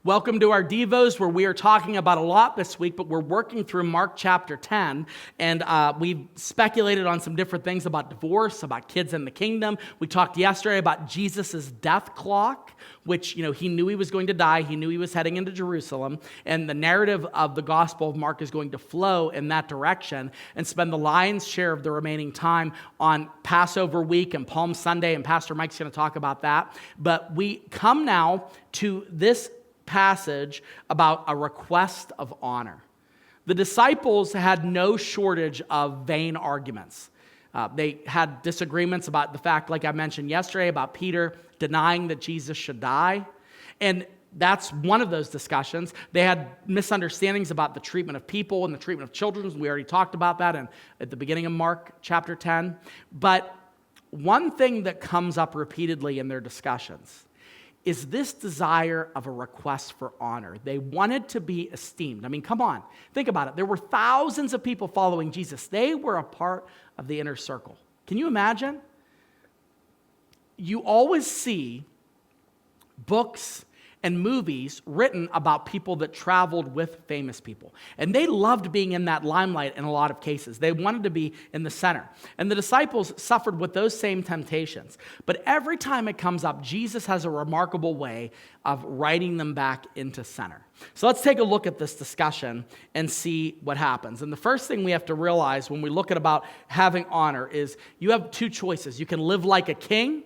Welcome to our Devos, where we are talking about a lot this week, but we're working through Mark chapter 10, and we've speculated on some different things about divorce, about kids in the kingdom. We talked yesterday about Jesus' death clock, which, he knew he was going to die. He knew he was heading into Jerusalem, and the narrative of the Gospel of Mark is going to flow in that direction and spend the lion's share of the remaining time on Passover week and Palm Sunday, and Pastor Mike's going to talk about that. But we come now to this passage about a request of honor. The disciples had no shortage of vain arguments. They had disagreements about the fact, like I mentioned yesterday, about Peter denying that Jesus should die. And that's one of those discussions. They had misunderstandings about the treatment of people and the treatment of children. We already talked about that at the beginning of Mark chapter 10. But one thing that comes up repeatedly in their discussions is this desire of a request for honor. They wanted to be esteemed. I mean, come on, think about it. There were thousands of people following Jesus. They were a part of the inner circle. Can you imagine? You always see books and movies written about people that traveled with famous people. And they loved being in that limelight in a lot of cases. They wanted to be in the center. And the disciples suffered with those same temptations. But every time it comes up, Jesus has a remarkable way of writing them back into center. So let's take a look at this discussion and see what happens. And the first thing we have to realize when we look at about having honor is you have two choices. You can live like a king,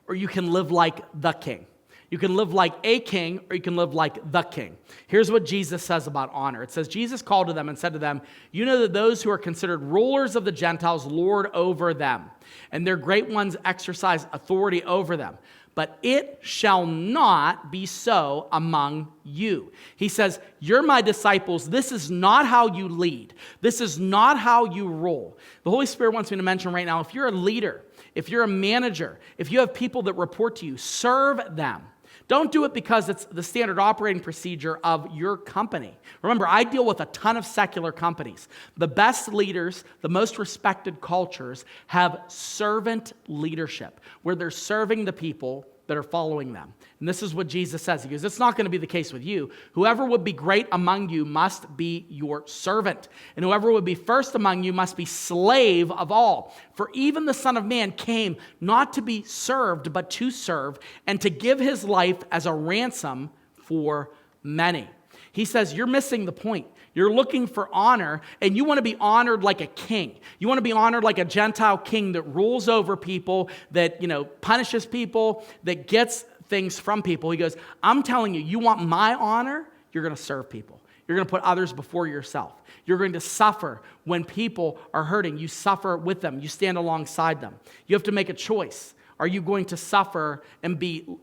or you can live like the king. You can live like a king, or you can live like the king. Here's what Jesus says about honor. It says, Jesus called to them and said to them, "You know that those who are considered rulers of the Gentiles lord over them, and their great ones exercise authority over them. But it shall not be so among you." He says, you're my disciples. This is not how you lead. This is not how you rule. The Holy Spirit wants me to mention right now, if you're a leader, if you're a manager, if you have people that report to you, serve them. Don't do it because it's the standard operating procedure of your company. Remember, I deal with a ton of secular companies. The best leaders, the most respected cultures have servant leadership, where they're serving the people that are following them. And this is what Jesus says. He goes, it's not going to be the case with you. Whoever would be great among you must be your servant. And whoever would be first among you must be slave of all. For even the Son of Man came not to be served, but to serve, and to give his life as a ransom for many. He says, you're missing the point. You're looking for honor, and you want to be honored like a king. You want to be honored like a Gentile king that rules over people, that, punishes people, that gets things from people. He goes, I'm telling you, you want my honor? You're going to serve people. You're going to put others before yourself. You're going to suffer when people are hurting. You suffer with them. You stand alongside them. You have to make a choice. Are you going to suffer and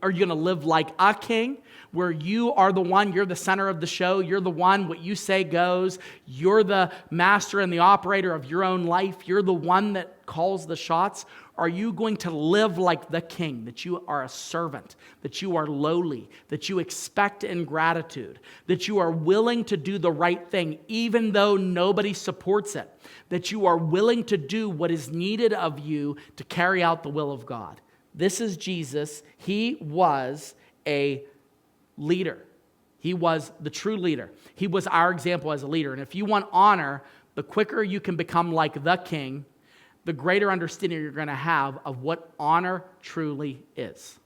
are you going to live like a king, where you are the one, you're the center of the show, you're the one, what you say goes, you're the master and the operator of your own life, you're the one that calls the shots? Are you going to live like the king, that you are a servant, that you are lowly, that you expect ingratitude, that you are willing to do the right thing even though nobody supports it, that you are willing to do what is needed of you to carry out the will of God? This is Jesus. He was a leader. He was the true leader. He was our example as a leader. And if you want honor, the quicker you can become like the king, the greater understanding you're going to have of what honor truly is.